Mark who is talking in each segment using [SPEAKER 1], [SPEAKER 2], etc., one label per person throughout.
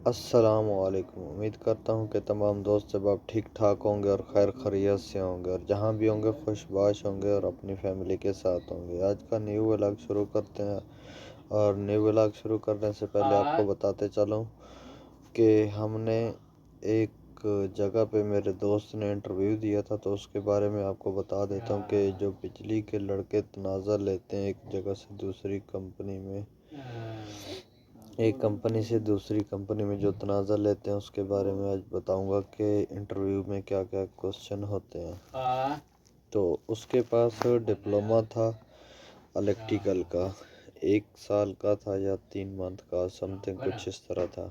[SPEAKER 1] السلام علیکم۔ امید کرتا ہوں کہ تمام دوست جب آپ ٹھیک ٹھاک ہوں گے اور خیر خیریت سے ہوں گے اور جہاں بھی ہوں گے خوش باش ہوں گے اور اپنی فیملی کے ساتھ ہوں گے۔ آج کا نیو ولاگ شروع کرتے ہیں، اور نیو ولاگ شروع کرنے سے پہلے آپ کو بتاتے چلوں کہ ہم نے ایک جگہ پہ میرے دوست نے انٹرویو دیا تھا، تو اس کے بارے میں آپ کو بتا دیتا ہوں کہ جو بجلی کے لڑکے تنازع لیتے ہیں ایک جگہ سے دوسری کمپنی میں، ایک کمپنی سے دوسری کمپنی میں جو تنازع لیتے ہیں، اس کے بارے میں آج بتاؤں گا کہ انٹرویو میں کیا کیا کوسچن ہوتے ہیں۔ تو اس کے پاس ڈپلومہ تھا الیکٹریکل کا، 1 سال کا تھا یا 3 منتھ کا، سم تھنگ کچھ اس طرح تھا۔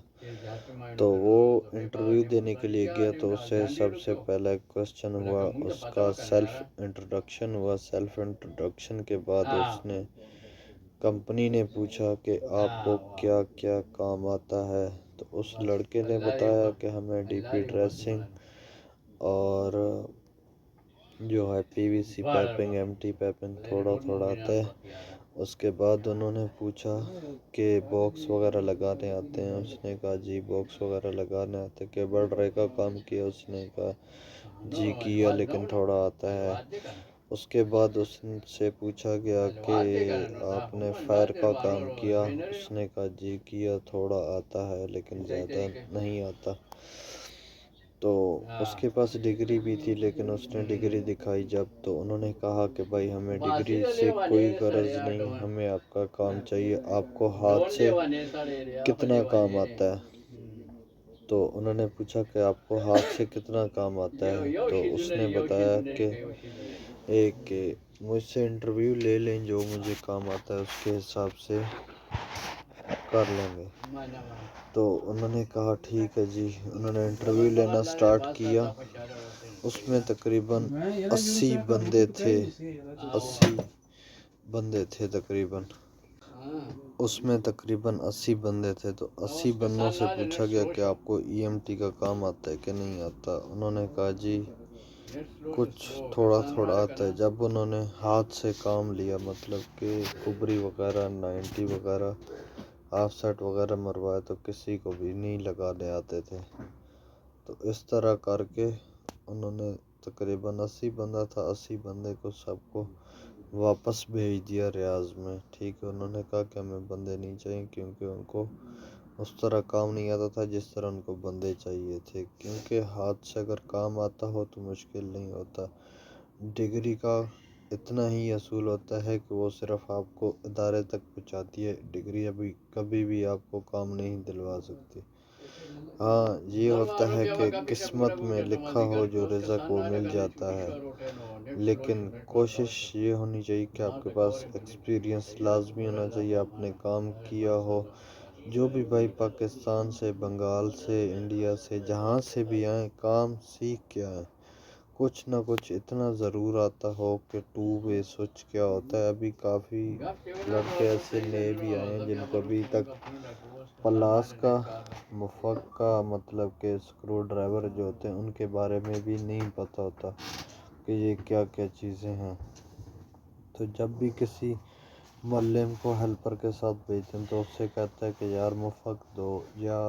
[SPEAKER 1] تو وہ انٹرویو دینے کے لیے گیا، تو اس سے سب سے پہلا کوسچن ہوا اس کا سیلف انٹروڈکشن ہوا۔ سیلف انٹروڈکشن کے بعد اس نے کمپنی نے پوچھا کہ آپ کو کیا کیا کام آتا ہے، تو اس لڑکے نے بتایا کہ ہمیں ڈی پی ڈریسنگ اور جو ہے پی وی سی پیپنگ، ایم ٹی پیپنگ تھوڑا تھوڑا آتا ہے۔ اس کے بعد انہوں نے پوچھا کہ باکس وغیرہ لگانے آتے ہیں، اس نے کہا جی باکس وغیرہ لگانے آتے ہیں۔ کیبل ڈرائی کا کام کیا، اس نے کہا جی کیا لیکن تھوڑا آتا ہے۔ اس کے بعد اس سے پوچھا گیا کہ آپ نے فائر کا کام کیا، اس نے کہا جی کیا، تھوڑا آتا ہے لیکن زیادہ نہیں آتا۔ تو اس کے پاس ڈگری بھی تھی، لیکن اس نے ڈگری دکھائی جب، تو انہوں نے کہا کہ بھائی ہمیں ڈگری سے کوئی غرض نہیں، ہمیں آپ کا کام چاہیے، آپ کو ہاتھ سے کتنا کام آتا ہے۔ تو انہوں نے پوچھا کہ آپ کو ہاتھ سے کتنا کام آتا ہے، تو اس نے بتایا کہ مجھ سے انٹرویو لے لیں، جو مجھے کام آتا ہے اس کے حساب سے کر لیں گے۔ تو انہوں نے کہا ٹھیک ہے جی۔ انہوں نے انٹرویو لینا سٹارٹ کیا۔ اس میں تقریباً 80 بندے تھے، 80 بندے تھے تقریباً، اس میں تقریباً 80 بندے تھے۔ تو 80 بندوں سے پوچھا گیا کہ آپ کو ای ایم ٹی کا کام آتا ہے کہ نہیں آتا۔ انہوں نے کہا جی کچھ تھوڑا تھوڑا آتا ہے۔ جب انہوں نے ہاتھ سے کام لیا، مطلب کہ کبری وغیرہ، 90 وغیرہ، آف سیٹ وغیرہ مروایا، تو کسی کو بھی نہیں لگانے آتے تھے۔ تو اس طرح کر کے انہوں نے تقریباً 80 بندہ تھا، 80 بندے کو سب کو واپس بھیج دیا ریاض میں۔ ٹھیک ہے، انہوں نے کہا کہ ہمیں بندے نہیں چاہیے، کیونکہ ان کو اس طرح کام نہیں آتا تھا جس طرح ان کو بندے چاہیے تھے، کیونکہ ہاتھ سے اگر کام آتا ہو تو مشکل نہیں ہوتا۔ ڈگری کا اتنا ہی اصول ہوتا ہے کہ وہ صرف آپ کو ادارے تک پہنچاتی ہے، ڈگری ابھی کبھی بھی آپ کو کام نہیں دلوا سکتی۔ ہاں یہ ہوتا ہے کہ قسمت میں لکھا ہو جو رزق وہ مل جاتا ہے، لیکن کوشش یہ ہونی چاہیے کہ آپ کے پاس ایکسپیرینس لازمی ہونا چاہیے، آپ نے کام کیا ہو۔ جو بھی بھائی پاکستان سے، بنگال سے، انڈیا سے، جہاں سے بھی آئیں، کام سیکھ کے آئیں، کچھ نہ کچھ اتنا ضرور آتا ہو کہ 2 وے سوئچ کیا ہوتا ہے۔ ابھی کافی لڑکے ایسے نئے بھی آئے ہیں جن کو ابھی تک پلاس کا، مفک کا، مطلب کہ سکرو ڈرائیور جو ہوتے ہیں ان کے بارے میں بھی نہیں پتہ ہوتا کہ یہ کیا کیا چیزیں ہیں۔ تو جب بھی کسی معلم کو ہیلپر کے ساتھ بھیجتے ہیں تو اس سے کہتا ہے کہ یار مفک دو یا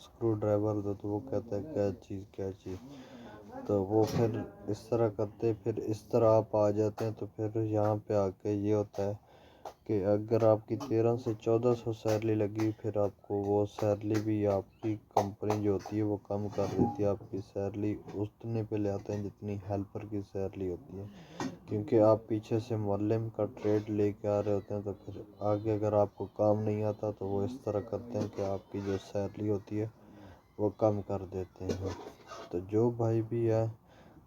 [SPEAKER 1] سکرو ڈرائیور دو، تو وہ کہتا ہے کیا چیز کیا چیز، تو وہ پھر اس طرح کرتے، پھر اس طرح آپ آ جاتے ہیں۔ تو پھر یہاں پہ آ کے یہ ہوتا ہے کہ اگر آپ کی 1300 سے 1400 سیلری لگی، پھر آپ کو وہ سیلری بھی آپ کی کمپنی جو ہوتی ہے وہ کم کر دیتی ہے، آپ کی سیلری اتنے پہ لے آتے ہیں جتنی ہیلپر کی سیلری ہوتی ہے، کیونکہ آپ پیچھے سے معلم کا ٹریڈ لے کے آ رہے ہوتے ہیں۔ تو پھر آگے اگر آپ کو کام نہیں آتا تو وہ اس طرح کرتے ہیں کہ آپ کی جو سیلری ہوتی ہے وہ کم کر دیتے ہیں۔ تو جو بھائی بھی ہے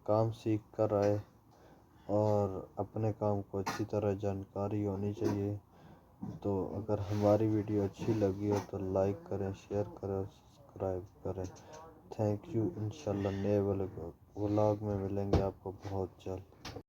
[SPEAKER 1] کام سیکھ کر آئے، اور اپنے کام کو اچھی طرح جانکاری ہونی چاہیے۔ تو اگر ہماری ویڈیو اچھی لگی ہو تو لائک کریں، شیئر کریں، سبسکرائب کریں۔ Thank you. انشاءاللہ نئے ولاگ میں ملیں گے آپ کو بہت جلد۔